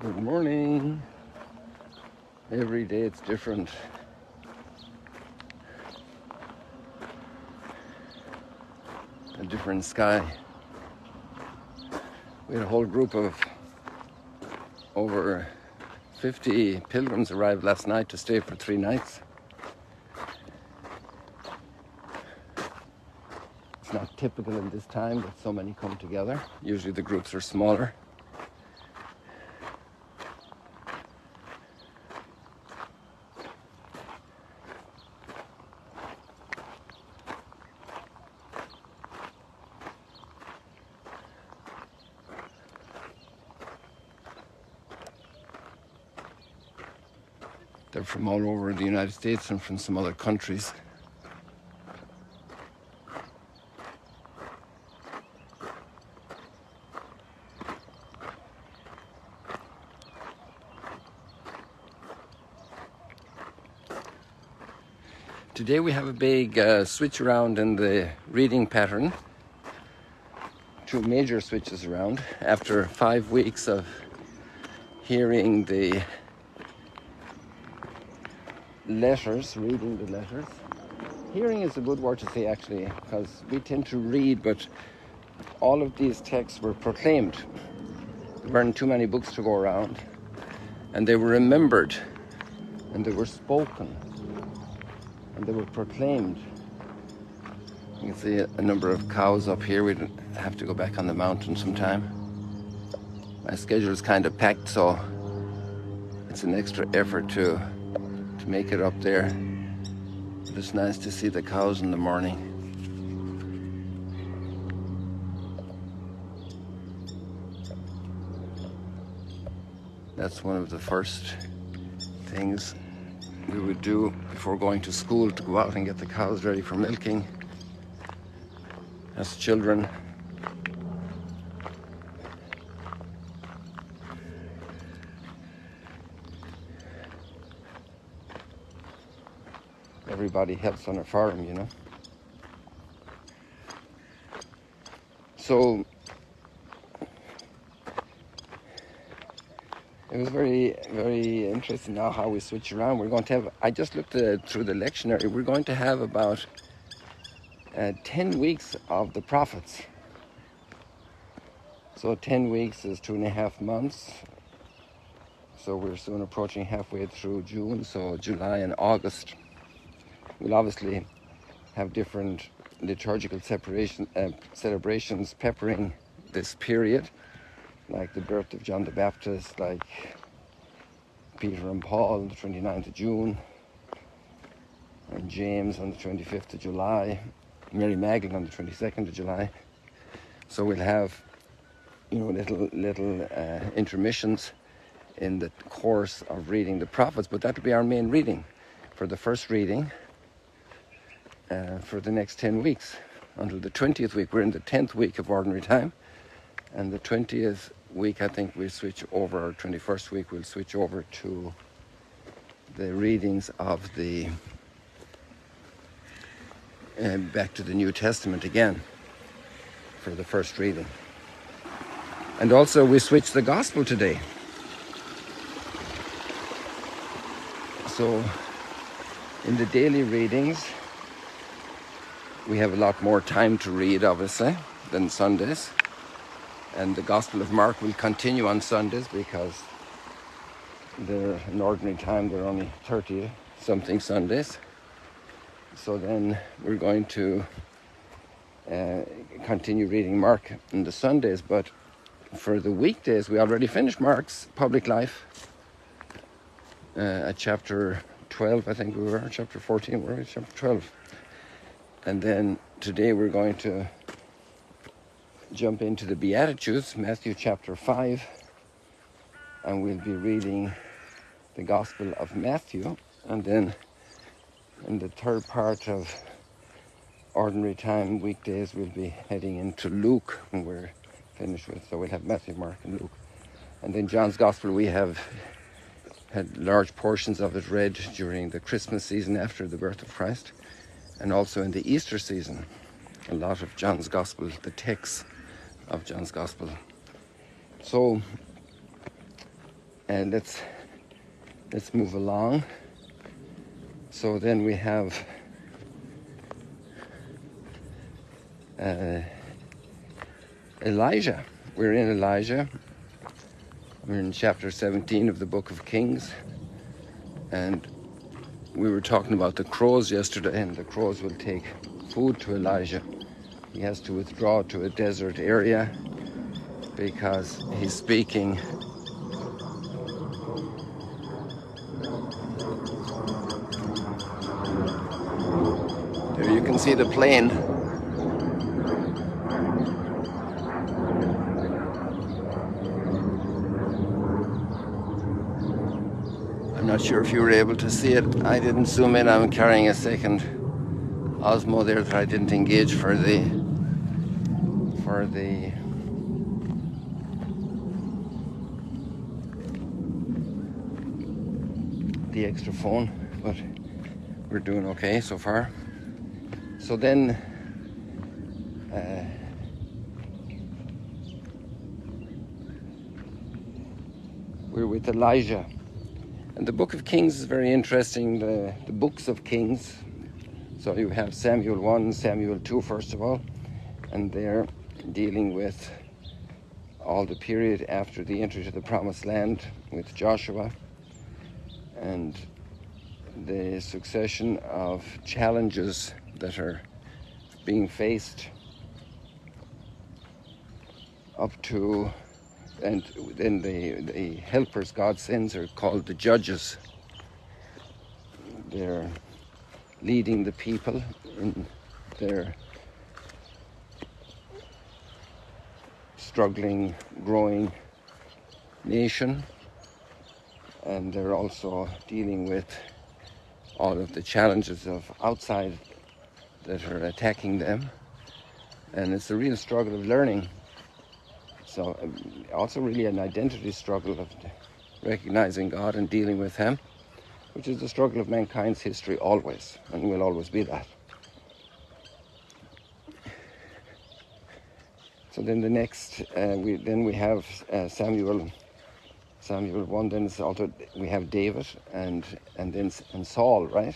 Good morning. Every day it's different. A different sky. We had a whole group of over 50 pilgrims arrived last night to stay for 3 nights. It's not typical in this time that so many come together. Usually the groups are smaller. They're from all over the United States and from some other countries. Today we have a big switch around in the reading pattern. 2 major switches around after 5 weeks of hearing the letters, reading the letters. Hearing is a good word to say actually, because we tend to read, but all of these texts were proclaimed. There weren't too many books to go around, and they were remembered, and they were spoken, and they were proclaimed. You can see a number of cows up here. We have to go back on the mountain sometime. My schedule is kind of packed, so it's an extra effort to make it up there. But it's nice to see the cows in the morning. That's one of the first things we would do before going to school, to go out and get the cows ready for milking as children. Everybody helps on a farm, you know. So it was very, very interesting now how we switch around. We're going to have, I just looked through the lectionary, we're going to have about 10 weeks of the prophets. So 10 weeks is 2.5 months. So we're soon approaching halfway through June, so July and August. We'll obviously have different liturgical celebrations peppering this period, like the birth of John the Baptist, like Peter and Paul on the 29th of June, and James on the 25th of July, Mary Magdalene on the 22nd of July. So we'll have, you know, little intermissions in the course of reading the prophets, but that will be our main reading for the first reading for the next 10 weeks until the 20th week. We're in the 10th week of ordinary time, and the 20th week I think we'll switch over, or 21st week we'll switch over to the readings of the back to the New Testament again for the first reading. And also we switch the gospel today. So in the daily readings we have a lot more time to read, obviously, than Sundays. And the Gospel of Mark will continue on Sundays because they're in ordinary time, there are only 30-something Sundays. So then we're going to continue reading Mark on the Sundays. But for the weekdays, we already finished Mark's public life at chapter 12, I think we were, chapter 14, we're at chapter 12. And then today we're going to jump into the Beatitudes, Matthew chapter 5, and we'll be reading the Gospel of Matthew. And then in the third part of ordinary time, weekdays, we'll be heading into Luke, when we're finished with. So we'll have Matthew, Mark, and Luke. And then John's Gospel, we have had large portions of it read during the Christmas season after the birth of Christ, and also in the Easter season. A lot of John's Gospel, the texts of John's Gospel. So And let's move along. So then we have Elijah. We're in Elijah. We're in chapter 17 of the book of Kings. And we were talking about the crows yesterday, and the crows will take food to Elijah. He has to withdraw to a desert area because he's speaking. There you can see the plane. I'm not sure if you were able to see it. I didn't zoom in. I'm carrying a second Osmo there that I didn't engage for the extra phone, but we're doing okay so far. So then we're with Elijah. And the book of Kings is very interesting, the books of Kings. So you have Samuel 1, Samuel 2, first of all, and they're dealing with all the period after the entry to the Promised Land with Joshua and the succession of challenges that are being faced up to, and then the helpers God sends are called the judges. They're leading the people in their struggling, growing nation, and they're also dealing with all of the challenges of outside that are attacking them, and it's a real struggle of learning. So also really an identity struggle of recognizing God and dealing with Him, which is the struggle of mankind's history always, and will always be that. So then the next, we have Samuel 1. Then it's also we have David and Saul, right,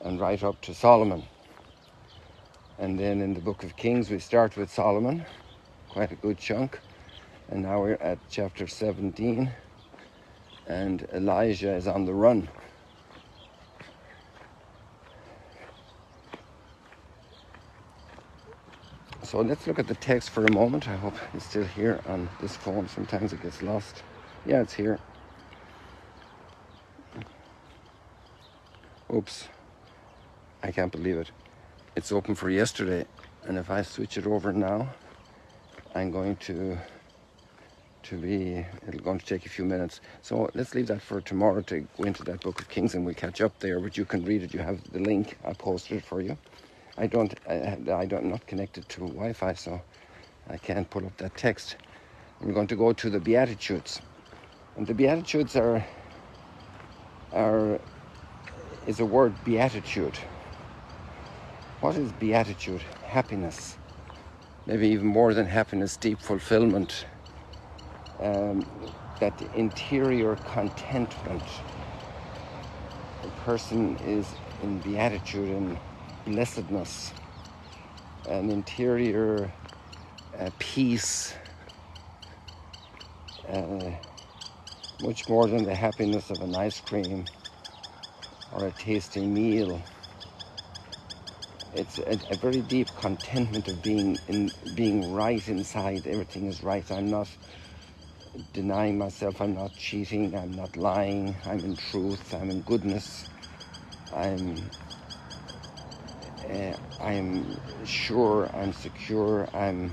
and right up to Solomon. And then in the book of Kings we start with Solomon, quite a good chunk, and now we're at chapter 17, and Elijah is on the run. So let's look at the text for a moment. I hope it's still here on this phone. Sometimes it gets lost. Yeah, it's here. Oops. I can't believe it. It's open for yesterday. And if I switch it over now, I'm going to it'll going to take a few minutes. So let's leave that for tomorrow to go into that book of Kings, and we'll catch up there. But you can read it. You have the link. I posted it for you. I'm not connected to Wi-Fi, so I can't pull up that text. We're going to go to the Beatitudes, and the Beatitudes is a word, beatitude. What is beatitude? Happiness, maybe even more than happiness, deep fulfillment, that interior contentment. A person is in beatitude and blessedness, an interior peace, much more than the happiness of an ice cream or a tasty meal. It's a very deep contentment of being right inside. Everything is right. I'm not denying myself. I'm not cheating. I'm not lying. I'm in truth. I'm in goodness. I'm sure, I'm secure, I'm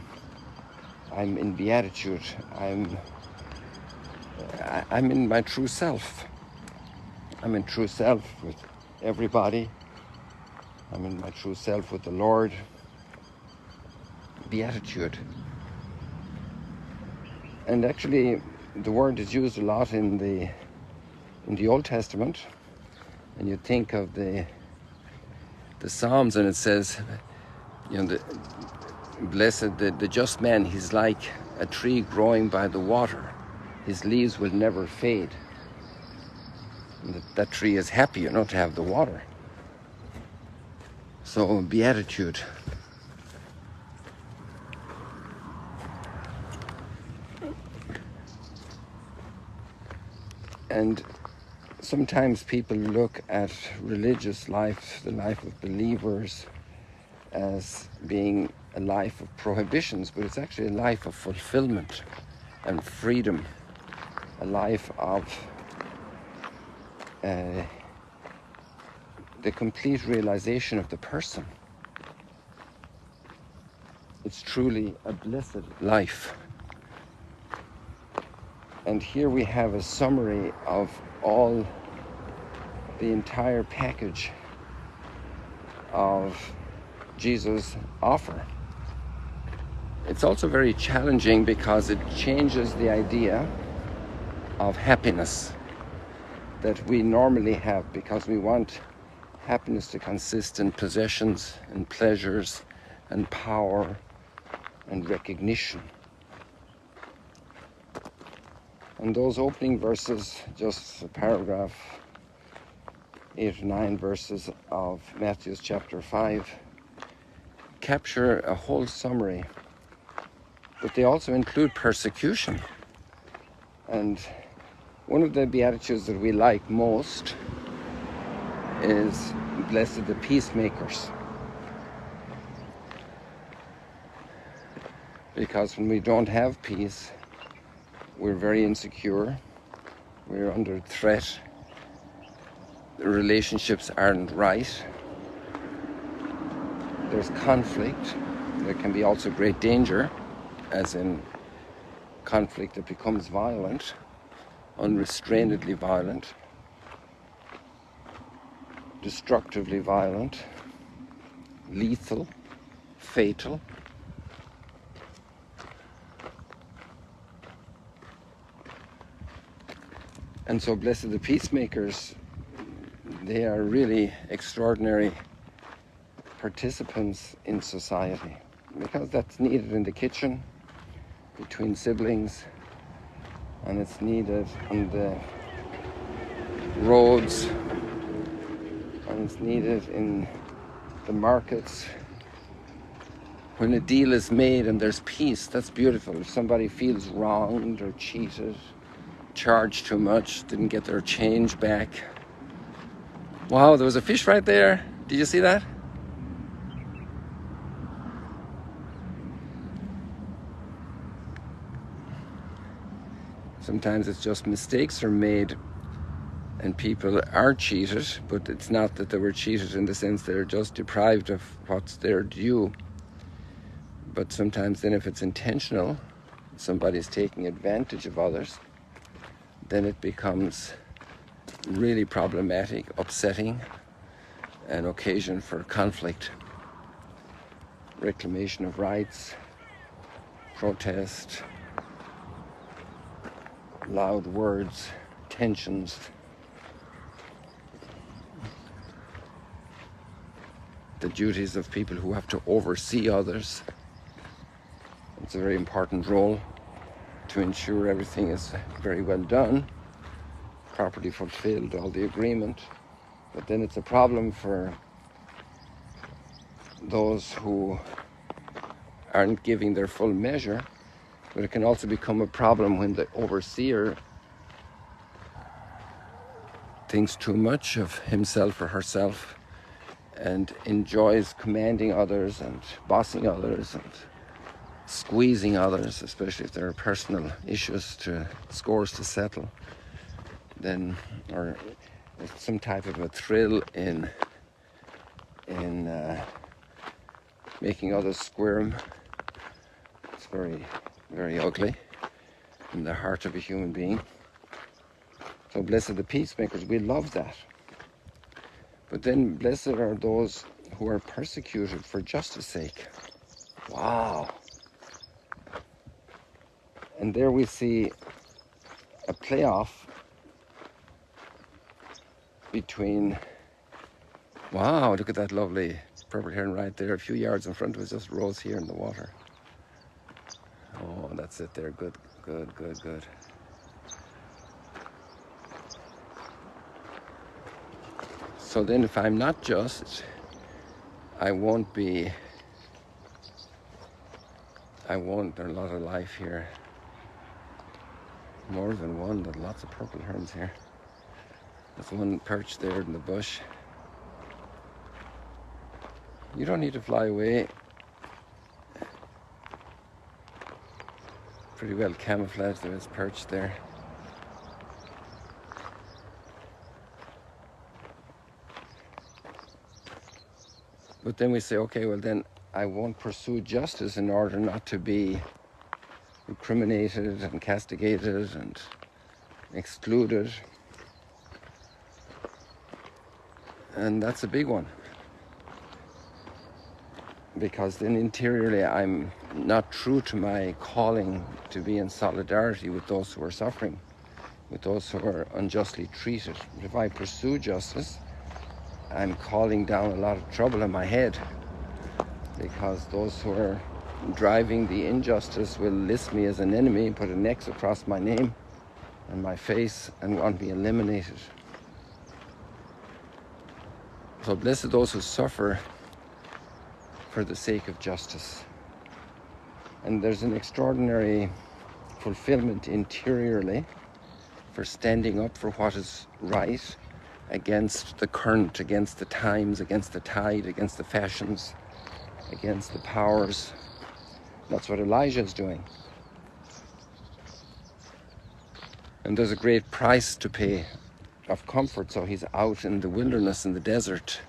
in beatitude, I'm in my true self. I'm in true self with everybody. I'm in my true self with the Lord. Beatitude. And actually the word is used a lot in the Old Testament, and you think of the Psalms, and it says, blessed the just man, he's like a tree growing by the water. his leaves will never fade. And that tree is happy, you know, to have the water. So, beatitude. And sometimes people look at religious life, the life of believers, as being a life of prohibitions, but it's actually a life of fulfillment and freedom, a life of the complete realization of the person. It's truly a blessed life. And here we have a summary of all the entire package of Jesus' offer. It's also very challenging because it changes the idea of happiness that we normally have, because we want happiness to consist in possessions and pleasures and power and recognition. And those opening verses, just a paragraph, 8 or 9 verses of Matthew's chapter 5, capture a whole summary, but they also include persecution. And one of the Beatitudes that we like most is, blessed the peacemakers. Because when we don't have peace, we're very insecure, we're under threat, the relationships aren't right, there's conflict, there can be also great danger, as in conflict that becomes violent, unrestrainedly violent, destructively violent, lethal, fatal. And so blessed the peacemakers, they are really extraordinary participants in society, because that's needed in the kitchen, between siblings, and it's needed on the roads, and it's needed in the markets. When a deal is made and there's peace, that's beautiful. If somebody feels wronged or cheated, charged too much, didn't get their change back. Wow, there was a fish right there. Did you see that? Sometimes it's just mistakes are made and people are cheated, but it's not that they were cheated in the sense they're just deprived of what's their due. But sometimes then if it's intentional, somebody's taking advantage of others, then it becomes really problematic, upsetting, an occasion for conflict, reclamation of rights, protest, loud words, tensions. The duties of people who have to oversee others. It's a very important role to ensure everything is very well done, properly fulfilled, all the agreement. But then it's a problem for those who aren't giving their full measure. But it can also become a problem when the overseer thinks too much of himself or herself and enjoys commanding others and bossing others and squeezing others, especially if there are personal issues, scores to settle, then, or some type of a thrill in making others squirm. It's very, very ugly in the heart of a human being. So blessed the peacemakers, we love that. But then blessed are those who are persecuted for justice sake. Wow. And there we see a playoff between, wow, look at that lovely purple heron right there, a few yards in front of us, just rose here in the water. Oh, that's it there, good, good, good, good. So then if I'm not just, I won't, there's a lot of life here. More than one, there's lots of purple herons here. There's one perched there in the bush. You don't need to fly away. Pretty well camouflaged, there is perched there. But then we say, okay, well then I won't pursue justice in order not to be recriminated and castigated and excluded. And that's a big one. Because then interiorly I'm not true to my calling to be in solidarity with those who are suffering, with those who are unjustly treated. If I pursue justice, I'm calling down a lot of trouble on my head, because those who are driving the injustice will list me as an enemy and put an X across my name and my face and want me eliminated. So blessed those who suffer for the sake of justice. And there's an extraordinary fulfillment interiorly for standing up for what is right against the current, against the times, against the tide, against the fashions, against the powers. That's what Elijah is doing. And there's a great price to pay of comfort, so he's out in the wilderness, in the desert,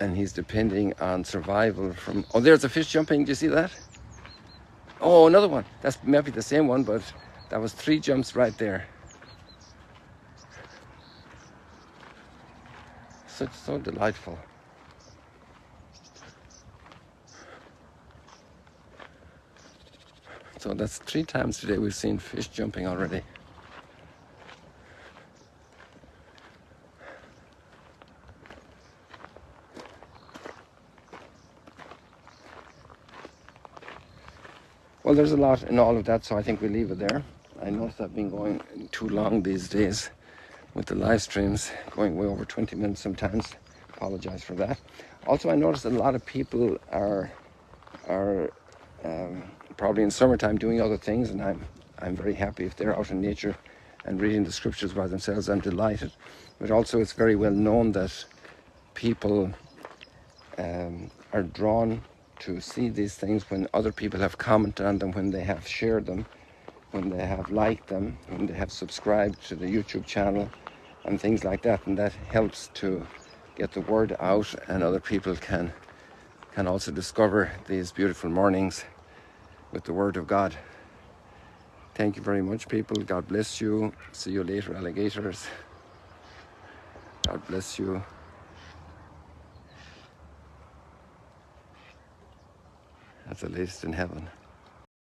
and he's depending on survival from... Oh, there's a fish jumping, do you see that? Oh, another one. That's maybe the same one, but that was 3 jumps right there. So delightful. So that's 3 times today we've seen fish jumping already. Well, there's a lot in all of that, so I think we'll leave it there. I noticed I've been going too long these days with the live streams, going way over 20 minutes sometimes. Apologize for that. Also, I noticed that a lot of people are probably in summertime doing other things, and I'm very happy if they're out in nature and reading the scriptures by themselves. I'm delighted. But also, it's very well known that people are drawn to see these things when other people have commented on them, when they have shared them, when they have liked them, when they have subscribed to the YouTube channel and things like that. And that helps to get the word out, and other people can also discover these beautiful mornings with the Word of God. Thank you very much, people. God bless you. See you later, alligators. God bless you. That's the latest in heaven.